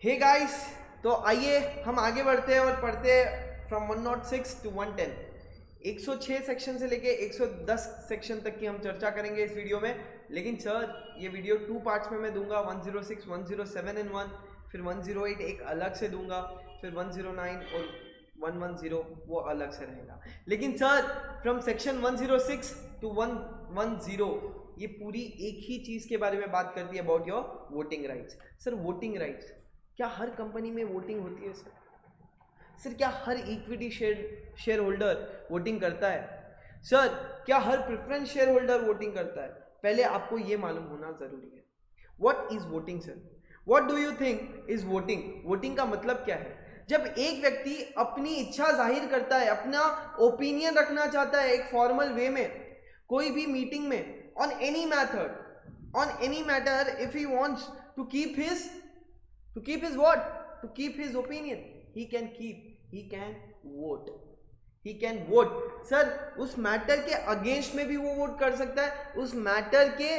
Hey guys, तो आइए हम आगे बढ़ते हैं और पढ़ते हैं फ्रॉम 106 टू 110। 106 सेक्शन से लेके 110 सेक्शन तक की हम चर्चा करेंगे इस वीडियो में। लेकिन सर ये वीडियो 2 पार्ट्स में मैं दूंगा, 106, 107 इन वन, फिर 108 एक अलग से दूंगा, फिर 109 और 110 वो अलग से रहेगा। लेकिन सर फ्रॉम सेक्शन 106 टू 110 ये पूरी एक ही चीज़ के बारे में बात करती है, about your voting rights. Sir voting rights, क्या हर कंपनी में वोटिंग होती है सर? सर क्या हर इक्विटी शेयर होल्डर वोटिंग करता है? सर क्या हर प्रेफरेंस शेयर होल्डर वोटिंग करता है? पहले आपको ये मालूम होना जरूरी है। What is voting sir? What do you think is voting? Voting का मतलब क्या है? जब एक व्यक्ति अपनी इच्छा जाहिर करता है, अपना ओपिनियन रखना चाहता है एक फॉर्मल वे में, कोई भी मीटिंग में, on any matter, if he wants to keep his what? To keep his opinion. He can vote. Sir उस मैटर के अगेंस्ट में भी वो वोट कर सकता है, उस मैटर के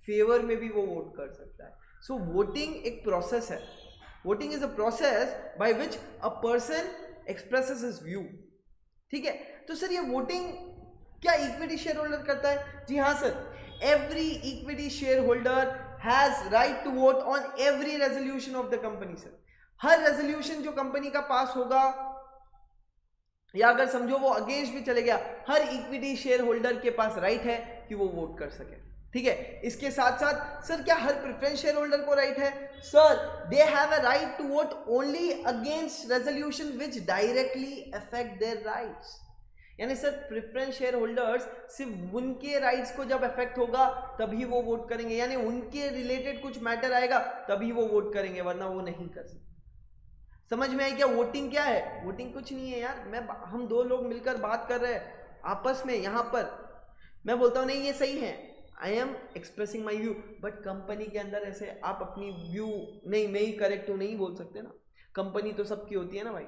फेवर में भी वो वोट कर सकता है। सो वोटिंग एक प्रोसेस है। Voting is a process by which a person expresses his view. ठीक है, तो सर ये वोटिंग क्या इक्विटी शेयर होल्डर करता है? जी हाँ sir, every equity share holder has right to vote on every resolution of the company sir। Her resolution जो company का पास होगा, या अगर समझो वो अगेंस्ट भी चले गया, हर इक्विटी शेयर होल्डर के पास राइट है कि वो वोट कर सके। ठीक है, इसके साथ साथ सर क्या हर प्रेफरेंस शेयर होल्डर को राइट है? Sir they have a right to vote only against resolution which directly affect their rights. यानी सर प्रेफरेंस शेयर होल्डर्स सिर्फ उनके राइट्स को जब अफेक्ट होगा तभी वो वोट करेंगे, यानी उनके रिलेटेड कुछ मैटर आएगा तभी वो वोट करेंगे, वरना वो नहीं कर सकते। समझ में आई क्या? वोटिंग क्या है? वोटिंग कुछ नहीं है यार, हम दो लोग मिलकर बात कर रहे हैं आपस में, यहाँ पर मैं बोलता हूँ नहीं ये सही है, I am expressing my view, but company के अंदर ऐसे आप अपनी व्यू नहीं, मैं ही करेक्ट हूँ नहीं बोल सकते ना। कंपनी तो सबकी होती है ना भाई,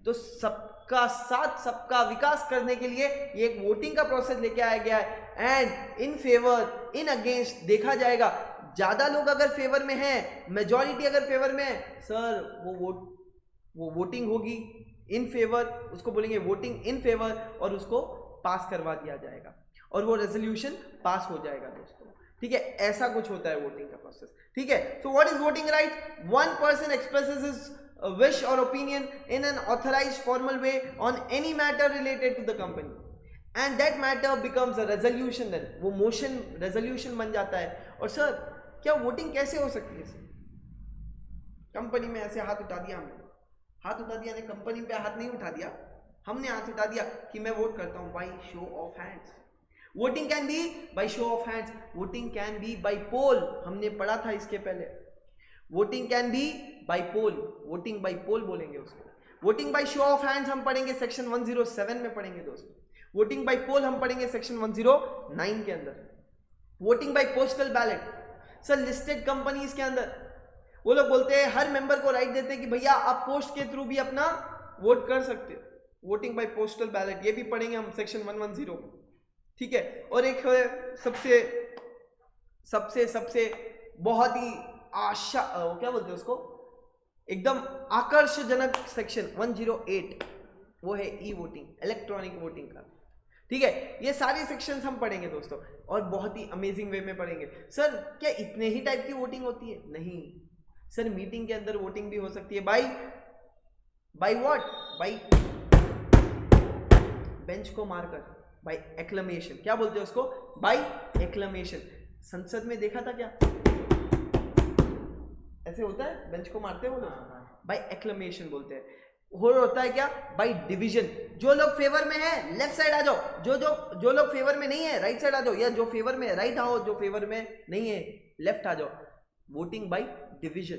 तो सबका साथ सबका विकास करने के लिए ये एक वोटिंग का प्रोसेस लेके आया गया है। And in favour, in against देखा जाएगा। ज्यादा लोग अगर फेवर में हैं, मेजॉरिटी अगर फेवर में है, सर वो वोटिंग होगी इन फेवर, उसको बोलेंगे वोटिंग इन फेवर, और उसको पास करवा दिया जाएगा और वो रेजोल्यूशन पास हो जाएगा दोस्तों। ठीक है, ऐसा कुछ होता है वोटिंग का प्रोसेस। ठीक है, so what is voting right? One person expresses his wish or opinion in an authorized formal way on any matter related to the company, and that matter becomes a resolution। then वो motion resolution बन जाता है। और sir क्या voting कैसे हो सकती है सर? कंपनी में ऐसे हाथ उठा दिया, हमने हाथ उठा दिया, ने कंपनी पे हाथ नहीं उठा दिया, हमने हाथ उठा दिया कि मैं वोट करता हूं by show of hands. Voting can be by show of hands, voting can be by poll, हमने पढ़ा था इसके पहले। Voting can be by poll, voting by poll बोलेंगे उसको। Voting by show of hands हम पढ़ेंगे सेक्शन 107 में पढ़ेंगे दोस्तों। वोटिंग बाय पोल हम पढ़ेंगे सेक्शन 109 के अंदर। Voting by postal ballot, sir listed companies के अंदर वो लोग बोलते हैं, हर मेंबर को राइट देते हैं कि भैया आप पोस्ट के थ्रू भी अपना वोट कर सकते हो। वोटिंग बाय पोस्टल बैलेट ये भी पढ़ेंगे हम सेक्शन 110 में। ठीक है, और एक सबसे बहुत ही क्या बोलते हैं उसको, एकदम आकर्षजनक सेक्शन 108, वो है ई वोटिंग, इलेक्ट्रॉनिक वोटिंग का। ठीक है, ये सारे सेक्शंस हम पढ़ेंगे दोस्तों, और बहुत ही अमेजिंग वे में पढ़ेंगे। सर क्या इतने ही टाइप की वोटिंग होती है? नहीं सर, मीटिंग के अंदर वोटिंग भी हो सकती है बाय व्हाट? बाय बेंच को मारकर, बाय एक्लमेशन। क्या बोलते हैं उसको? बाय एक्लमेशन। संसद में देखा था क्या ऐसे होता है, बेंच को मारते हैं वो लोग, बाय एक्लमेशन बोलते हैं। और होता है क्या? By division. जो लोग फेवर में है लेफ्ट साइड आ जाओ, जो लोग फेवर में नहीं है राइट साइड आ जाओ, या जो फेवर में राइट आओ, जो फेवर में नहीं है लेफ्ट आ जाओ। Voting by division.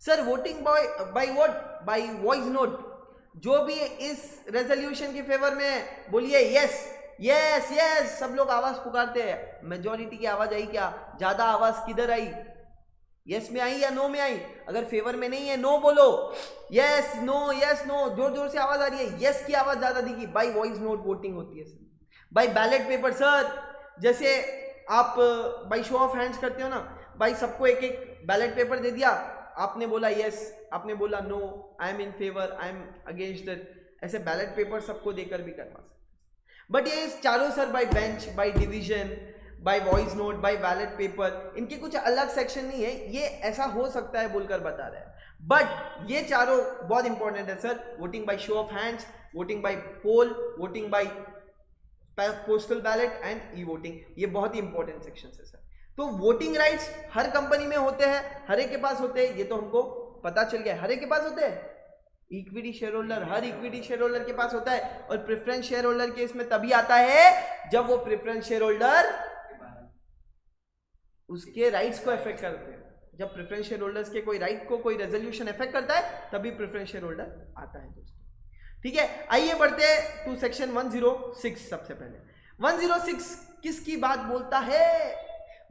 Sir voting by what? Bye voice note. जो भी इस रेजोल्यूशन के फेवर में है बोलिए यस यस यस, सब लोग आवाज पुकारते हैं। मेजॉरिटी की आवाज आई क्या? ज्यादा आवाज किधर आई? यस में आई या नो में आई? अगर फेवर में नहीं है नो बोलो, यस नो, जोर जोर से आवाज आ रही है, यस की आवाज ज्यादा दिखी, बाय वॉइस नोट वोटिंग होती है sir. By ballot paper, sir जैसे आप बाय शो ऑफ हैंड्स करते हो ना, बाई सबको एक एक बैलेट पेपर दे दिया, आपने बोला यस, आपने बोला no, I am in favour, I am against that, ऐसे बैलेट पेपर सबको देकर भी करवा सकते हैं। बट ये चारों sir by bench, by division, by voice note, by ballot paper, इनके कुछ अलग सेक्शन नहीं है, ये ऐसा हो सकता है बोलकर बता रहे हैं। बट ये चारों बहुत इंपॉर्टेंट है sir, voting by show of hands, voting by poll, voting by postal ballot and e voting, ये बहुत ही इंपॉर्टेंट सेक्शन है सर। तो वोटिंग राइट्स हर कंपनी में होते हैं, हर एक के पास होते हैं, ये तो हमको पता चल गया, हर एक के पास होते हैं। इक्विटी शेयर होल्डर, हर इक्विटी शेयर होल्डर के पास होता है, और प्रेफरेंस शेयर होल्डर के इसमें तभी आता है जब वो प्रेफरेंस शेयर होल्डर उसके राइट्स को अफेक्ट करते हैं। जब प्रेफरेंस शेयर होल्डर्स के कोई राइट को कोई रेजोल्यूशन अफेक्ट करता है तभी प्रेफरेंस शेयर होल्डर आता है दोस्तों। ठीक है, आइए बढ़ते हैं टू सेक्शन 106। सबसे पहले 106 किसकी बात बोलता है?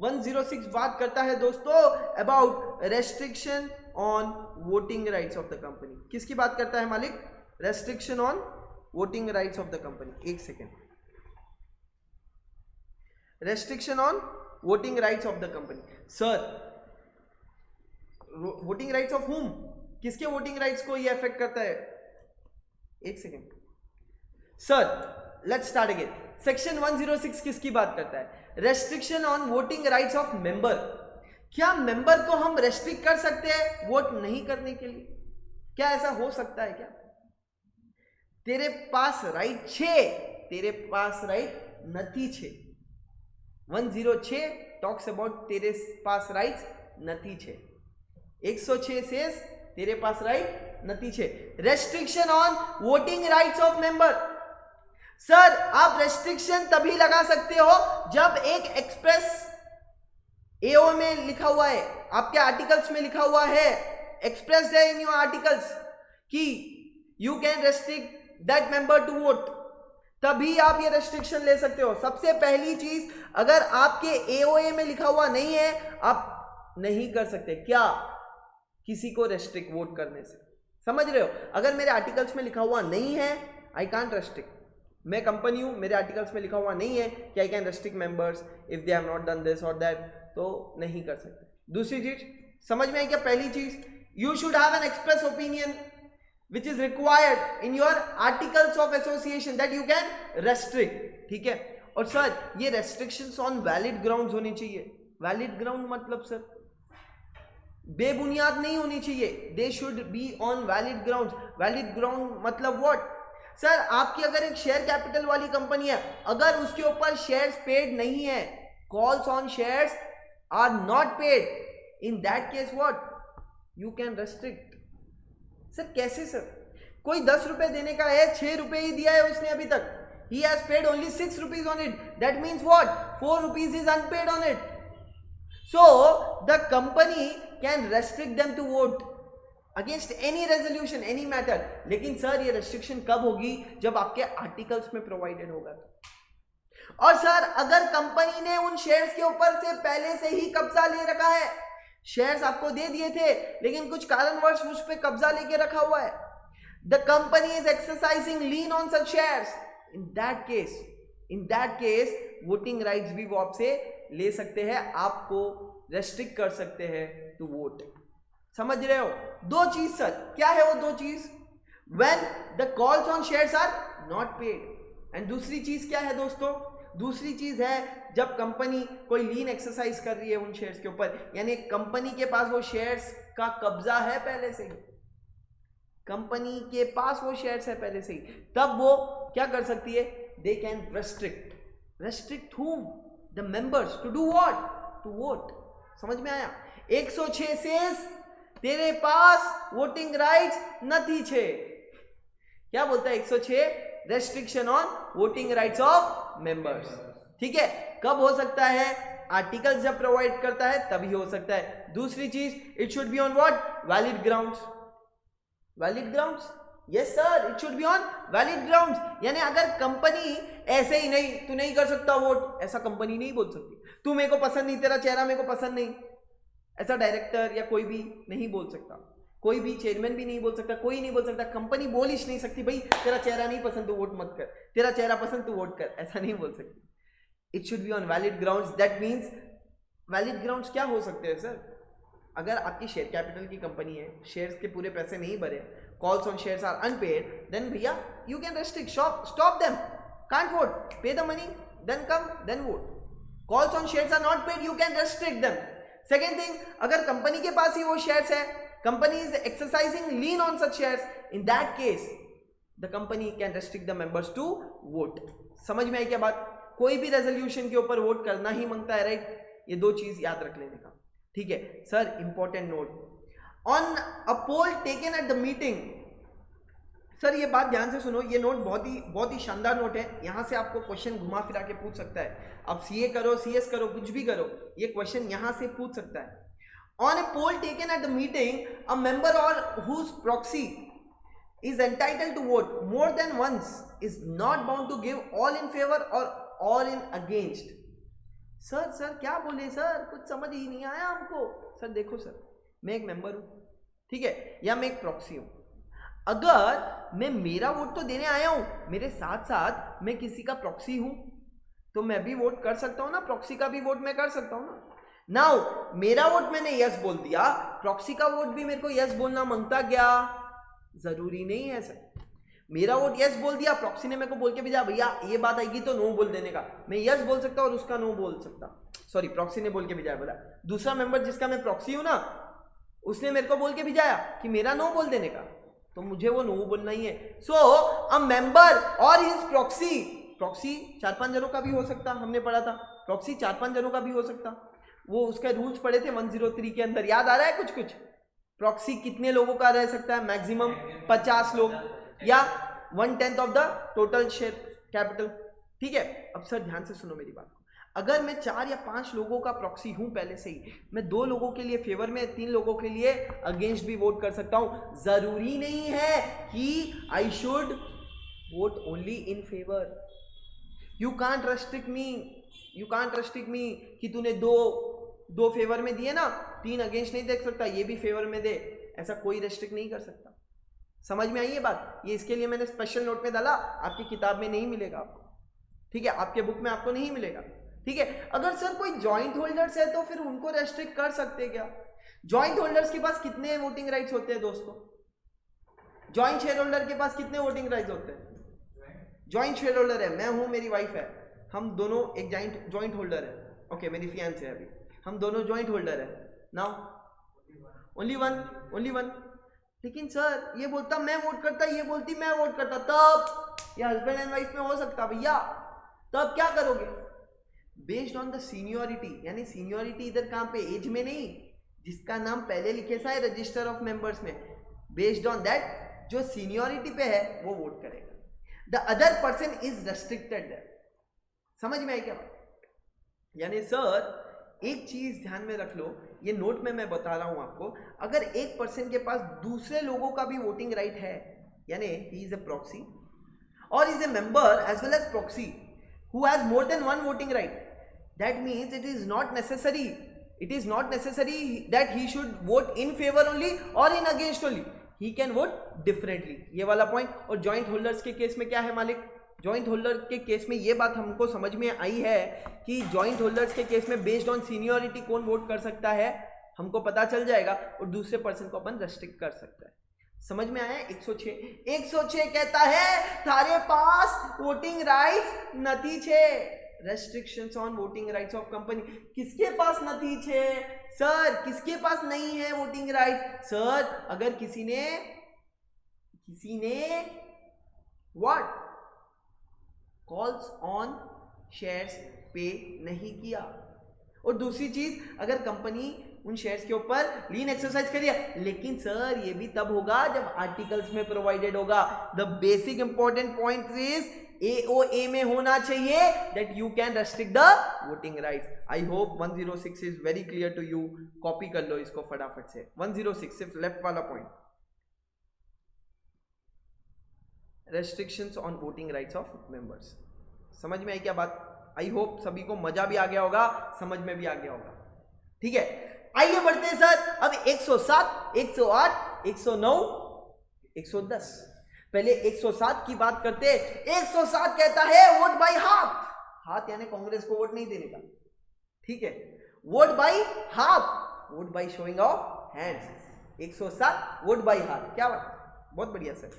106 बात करता है दोस्तों about restriction on voting rights of the company. किसकी बात करता है मालिक? Restriction on voting rights of the company. एक second, restriction on voting rights of the company. Sir voting rights of hmm? किसके वोटिंग राइट्स को ये अफेक्ट करता है? एक second sir, let's start again. Section 106 किसकी बात करता है? Restriction on voting rights of member. क्या मेंबर को हम रेस्ट्रिक्ट कर सकते हैं वोट नहीं करने के लिए? क्या ऐसा हो सकता है क्या? तेरे पास राइट छे, तेरे पास राइट नथी छे। 106 टॉक्स अबाउट तेरे पास राइट्स नथी छे। 106 से तेरे पास राइट नथी छे। Restriction on voting rights of member. Sir आप रेस्ट्रिक्शन तभी लगा सकते हो जब एक एक्सप्रेस एओ में लिखा हुआ है, आपके आर्टिकल्स में लिखा हुआ है, एक्सप्रेस्ड है इन योर आर्टिकल्स कि you can restrict that member to vote, तभी आप ये रेस्ट्रिक्शन ले सकते हो। सबसे पहली चीज, अगर आपके एओए में लिखा हुआ नहीं है आप नहीं कर सकते क्या किसी को रेस्ट्रिक्ट वोट करने से। समझ रहे हो? अगर मेरे आर्टिकल्स में लिखा हुआ नहीं है आई कांट रेस्ट्रिक्ट। मैं कंपनी हूं, मेरे आर्टिकल्स में लिखा हुआ नहीं है कि I can restrict members if they have not done this और दैट, तो नहीं कर सकते। दूसरी चीज समझ में आई क्या? पहली चीज, you should have an express opinion which is required in your articles of association that you can restrict। ठीक है, और सर ये restrictions on valid grounds होनी चाहिए। valid ground मतलब सर बेबुनियाद नहीं होनी चाहिए, they should be on valid grounds। valid ground मतलब what? सर आपकी अगर एक शेयर कैपिटल वाली कंपनी है, अगर उसके ऊपर शेयर्स पेड नहीं है, calls on shares are not paid, in that case what? You can restrict. Sir कैसे सर? कोई 10 रुपए देने का है, 6 रुपए ही दिया है उसने अभी तक, he has paid only 6 rupees on it, that means what? 4 rupees is unpaid on it, so the company can restrict them to vote against any resolution, any matter। लेकिन सर ये restriction कब होगी? जब आपके आर्टिकल्स में provided होगा। और sir अगर कंपनी ने उन शेयर्स के ऊपर से पहले से ही कब्जा ले रखा है, शेयर्स आपको दे दिए थे लेकिन कुछ कारणवश उस पर कब्जा लेके रखा हुआ है, the company is exercising lien on such shares, in that case voting rights भी वो आपसे ले सकते हैं, आपको रेस्ट्रिक्ट कर सकते हैं टू वोट। समझ रहे हो? दो चीज सर, क्या है वो दो चीज? When the calls on shares are not paid, and दूसरी चीज क्या है दोस्तों? दूसरी चीज है जब कंपनी कोई लीन एक्सरसाइज कर रही है उन शेयर्स के ऊपर, यानी कंपनी के पास वो शेयर्स का कब्जा है पहले से ही, कंपनी के पास वो शेयर्स है पहले से ही, तब वो क्या कर सकती है? They can restrict whom? The members to do what? To vote. समझ में आया? 106 से तेरे पास वोटिंग राइट्स नथी छे। क्या बोलता है 106? Restriction on voting rights of members. ठीक है, कब हो सकता है? आर्टिकल्स जब प्रोवाइड करता है तभी हो सकता है। दूसरी चीज, it should be on what? Valid grounds. Valid grounds? Yes sir, it should be on valid grounds. यानी अगर कंपनी ऐसे ही नहीं, तू नहीं कर सकता वोट, ऐसा कंपनी नहीं बोल सकती। तू मेरे को पसंद नहीं, तेरा चेहरा मेरे को पसंद नहीं, ऐसा डायरेक्टर या कोई भी नहीं बोल सकता, कोई भी चेयरमैन भी नहीं बोल सकता, कोई नहीं बोल सकता, कंपनी बोल ही नहीं सकती भाई तेरा चेहरा नहीं पसंद तो वोट मत कर, तेरा चेहरा पसंद तो वोट कर, ऐसा नहीं बोल सकती। It should be on valid grounds. That means valid grounds क्या हो सकते हैं सर? अगर आपकी शेयर कैपिटल की कंपनी है, शेयर्स के पूरे पैसे नहीं भरे, calls on shares are unpaid, then भैया you can restrict, stop them, can't vote, pay the money, then come, then vote. Calls on shares are not paid, you can restrict them. Second thing, अगर company के पास ही वो shares है, company is exercising lien on such shares, in that case the company can restrict the members to vote. समझ में आई क्या बात? कोई भी रेजोल्यूशन के ऊपर वोट करना ही मांगता है, राइट? ये दो चीज याद रख लेने का, ठीक है sir. Important note, on a poll taken at the meeting. Sir ये बात ध्यान से सुनो, ये नोट बहुत ही शानदार नोट है. यहां से आपको क्वेश्चन घुमा फिरा के पूछ सकता है. आप सीए करो, सीएस करो, कुछ भी करो, ये क्वेश्चन यहां से पूछ सकता है. On a poll taken at the meeting, a member और whose proxy is entitled to vote more than once is not bound to give all in favor or all in against. Sir क्या बोले sir, कुछ समझ ही नहीं आया हमको. Sir देखो sir, मैं एक मेंबर हूं, ठीक है, या मैं एक प्रॉक्सी हूं. अगर मैं मेरा वोट तो देने आया हूं, मेरे साथ साथ मैं किसी का प्रॉक्सी हूं, तो मैं भी वोट कर सकता हूं ना, प्रॉक्सी का भी वोट मैं कर सकता हूं ना. नाउ मेरा वोट मैंने यस बोल दिया, प्रॉक्सी का वोट भी मेरे को यस बोलना मांगता क्या? जरूरी नहीं है सर. मेरा वोट यस बोल दिया, प्रॉक्सी ने मेरे को बोल के भेजा भैया ये बात आएगी तो नो बोल देने का, मैं यस बोल सकता और उसका नो बोल सकता. सॉरी, प्रॉक्सी ने बोल के भेजा बोला. दूसरा मेंबर जिसका मैं प्रॉक्सी हूं ना, उसने मेरे को बोल के भेजाया कि मेरा नो बोल देने का, तो मुझे वो नो बोलना ही है. सो अ मेंबर और हिज प्रॉक्सी, प्रॉक्सी 4-5 जनों का भी हो सकता, हमने पढ़ा था प्रॉक्सी 4-5 जनों का भी हो सकता. वो उसके रूल्स पढ़े थे 103 के अंदर, याद आ रहा है कुछ? प्रॉक्सी कितने लोगों का रह सकता है? मैक्सिमम 50 लोग या 1/10 of the total share capital, ठीक है. अब सर ध्यान से सुनो मेरी बात को. अगर मैं 4 या 5 लोगों का प्रॉक्सी हूं पहले से ही, मैं 2 लोगों के लिए फेवर में, 3 लोगों के लिए अगेंस्ट भी वोट कर सकता हूं. जरूरी नहीं है कि I should vote only in favour. You can't restrict me कि तूने दो फेवर में दिए ना, 3 अगेंस्ट नहीं देख सकता, ये भी फेवर में दे, ऐसा कोई रेस्ट्रिक्ट नहीं कर सकता. समझ में आई ये बात? ये इसके लिए मैंने स्पेशल नोट में डाला, आपकी किताब में नहीं मिलेगा आपको, ठीक है, आपके बुक में आपको नहीं मिलेगा, ठीक है. अगर सर कोई जॉइंट होल्डर्स है तो फिर उनको रेस्ट्रिक्ट कर सकते क्या? जॉइंट होल्डर्स के पास कितने वोटिंग राइट्स होते हैं दोस्तों? जॉइंट शेयर होल्डर के पास कितने वोटिंग राइट्स होते हैं? जॉइंट शेयर होल्डर है, मैं हूं, मेरी वाइफ है, हम दोनों एक जॉइंट होल्डर है. ओके, मेरी फियांसे है, अभी हम दोनों जॉइंट होल्डर है. Now only one. लेकिन सर ये बोलता मैं वोट करता, ये बोलती मैं वोट करता, तब ये हस्बैंड एंड वाइफ में हो सकता भैया. तब क्या करोगे? बेस्ड ऑन द सीनियोरिटी, यानी सीनियोरिटी इधर कहां पे? एज में नहीं, जिसका नाम पहले लिखे सा है रजिस्टर ऑफ मेंबर्स में, बेस्ड ऑन दैट जो सीनियोरिटी पे है वो वोट करेगा. The other person is restricted. समझ में आई क्या? यानी सर एक चीज ध्यान में रख लो, ये नोट में मैं बता रहा हूं आपको, अगर एक पर्सन के पास दूसरे लोगों का भी वोटिंग राइट है, यानी ही इज अ प्रॉक्सी और is a member as well as proxy who has more than 1 voting right, that means it is not necessary that he should vote in favour only और in against only, he can vote differently. ये वाला point. और joint holders के case में क्या है मालिक? Joint holder के केस में ये बात हमको समझ में आई है कि जॉइंट होल्डर्स के केस में बेस्ड ऑन सीनियरिटी कौन वोट कर सकता है हमको पता चल जाएगा, और दूसरे पर्सन को अपन रेस्ट्रिक्ट कर सकता है. समझ में आया? 106 कहता है थारे पास वोटिंग राइट्स नथी छे. Restrictions on voting rights of company. किसके पास नथी छे सर? किसके पास नहीं है वोटिंग राइट्स? सर अगर किसी ने व्हाट कॉल्स ऑन शेयर्स पे नहीं किया, और दूसरी चीज अगर कंपनी उन शेयर्स के ऊपर लीन एक्सरसाइज करिए, लेकिन सर ये भी तब होगा जब आर्टिकल्स में प्रोवाइडेड होगा. The basic important point is AOA में होना चाहिए that you can restrict the voting rights. I hope 106 is very clear to you. Copy कर लो इसको फटाफट से. 106 सिर्फ लेफ्ट वाला point, restrictions on voting rights of members. समझ में आई क्या बात? आई होप सभी को मजा भी आ गया होगा, समझ में भी आ गया होगा, ठीक है. आइए बढ़ते हैं सर. अब 107, 108, 109, 110. पहले 107 की बात करते. 107 कहता है वोट बाय हाफ. हाथ यानी कांग्रेस को वोट नहीं देने का, ठीक है, vote by half. Vote by showing of hands. 107 vote by heart. क्या बात, बहुत बढ़िया sir.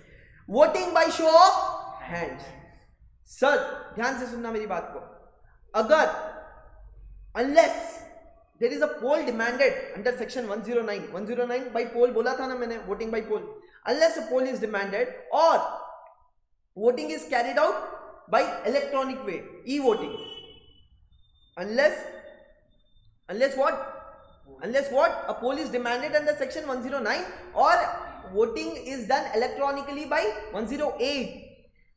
Voting by show of hands. Sir ध्यान से सुनना मेरी बात को, अगर unless there is a poll demanded under section 109 by poll बोला था ना मैंने, voting by poll, unless a poll is demanded और voting is carried out by electronic way, e voting, unless what a poll is demanded under section 109 or voting is done electronically by 108,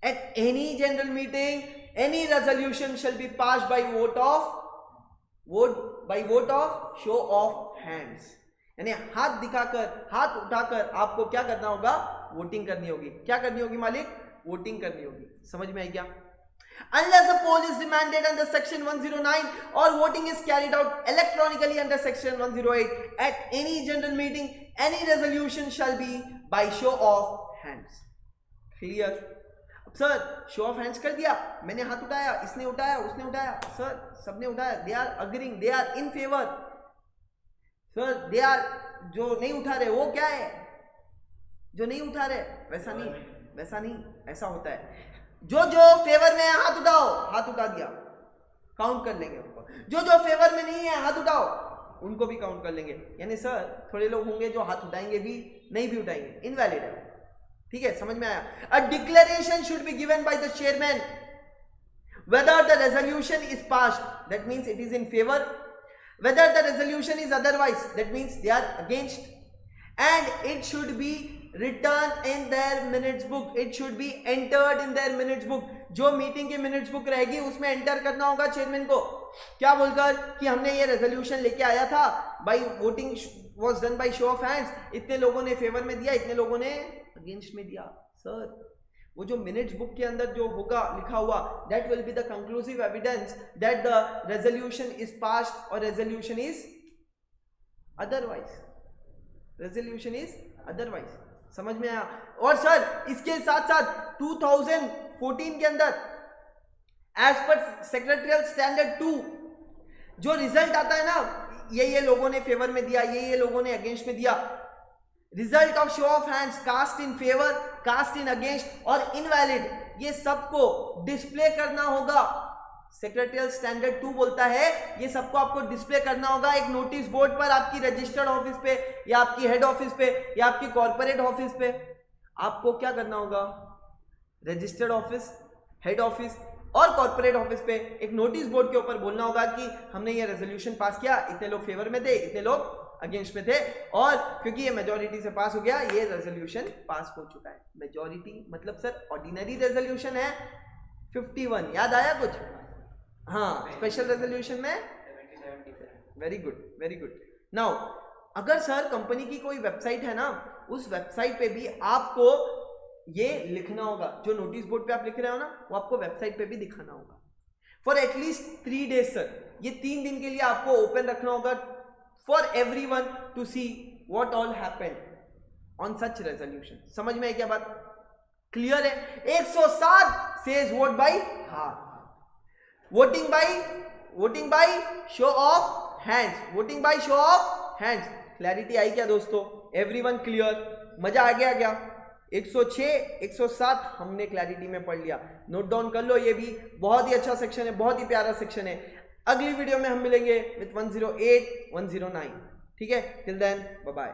at any general meeting any resolution shall be passed by vote of show of hands। यानी हाथ दिखाकर, हाथ उठाकर आपको क्या करना होगा, voting करनी होगी। क्या करनी होगी मालिक, वोटिंग करनी होगी। समझ में आई क्या? Unless a poll is demanded under section 109 or voting is carried out electronically under section 108, at any general meeting any resolution shall be by show of hands। Clear? अब सर शो ऑफ हैंड्स कर दिया, मैंने हाथ उठाया, इसने उठाया, उसने उठाया, सर सबने उठाया, they are agreeing, they are in favour. Sir they are, जो नहीं उठा रहे वो क्या है, जो नहीं उठा रहे वैसा नहीं, ऐसा होता है। जो फेवर में है हाथ उठाओ, हाथ उठा दिया, काउंट कर लेंगे उनको। जो फेवर में नहीं है हाथ उठाओ, उनको भी काउंट कर लेंगे। यानी सर थोड़े लोग होंगे जो हाथ उठाएंगे भी, नहीं भी उठाएंगे, इनवैलिड है। ठीक है, समझ में आया? A declaration should be given by the chairman whether the resolution is passed, that means it is in favour, whether the resolution is otherwise, that means they are against, and it should be written in their minutes book, it should be entered in their minutes book। जो meeting की minutes book रहेगी उसमें enter करना होगा chairman को, क्या बोलकर कि हमने ये रेजोल्यूशन लेके आया था, by voting was done by show of hands, इतने लोगों ने फेवर में दिया, इतने लोगों ने अगेंस्ट में दिया। सर वो जो मिनट्स बुक के अंदर जो होगा लिखा हुआ, that will be the conclusive evidence that the resolution is passed और रेजोल्यूशन इज अदरवाइज। समझ में आया? और सर इसके साथ साथ 2014 के अंदर एज पर सेक्रेटरियल स्टैंडर्ड 2 जो रिजल्ट आता है ना, ये लोगों ने फेवर में दिया, ये लोगों ने अगेंस्ट में दिया, result of show of hands, cast in favour, cast in against और इनवैलिड, ये सबको डिस्प्ले करना होगा। सेक्रेटरियल स्टैंडर्ड 2 बोलता है ये सबको आपको डिस्प्ले करना होगा एक नोटिस बोर्ड पर, आपकी रजिस्टर्ड ऑफिस पे या आपकी हेड ऑफिस पे या आपकी कॉर्पोरेट ऑफिस पे। आपको क्या करना होगा, रजिस्टर्ड ऑफिस, हेड ऑफिस और कॉर्पोरेट ऑफिस पे एक नोटिस बोर्ड के ऊपर बोलना होगा कि हमने ये रेजोल्यूशन पास किया, इतने लोग फेवर में थे, इतने लोग अगेंस्ट में थे, और क्योंकि ये मेजोरिटी से पास हो गया, ये रेजोल्यूशन पास हो चुका है। मेजोरिटी मतलब सर ऑर्डिनरी रेजोल्यूशन है 51, याद आया कुछ? हाँ, स्पेशल रेजोल्यूशन में 70। Very good. नाउ अगर सर कंपनी की कोई वेबसाइट है ना, उस वेबसाइट पे भी आपको ये लिखना होगा, जो नोटिस बोर्ड पे आप लिख रहे हो ना, वो आपको वेबसाइट पे भी दिखाना होगा फॉर एटलीस्ट 3 days सर। ये 3 दिन के लिए आपको ओपन रखना होगा for everyone to see what all happened on such resolution. समझ में है क्या बात? क्लियर है? 107 says vote by heart, voting by show of hands. Clarity आई क्या दोस्तों? Everyone clear? मजा आ गया क्या? 106 107 हमने क्लैरिटी में पढ़ लिया, नोट डाउन कर लो, ये भी बहुत ही अच्छा सेक्शन है, बहुत ही प्यारा सेक्शन है। अगली वीडियो में हम मिलेंगे विथ 108 109। ठीक है, टिल देन बाय बाय।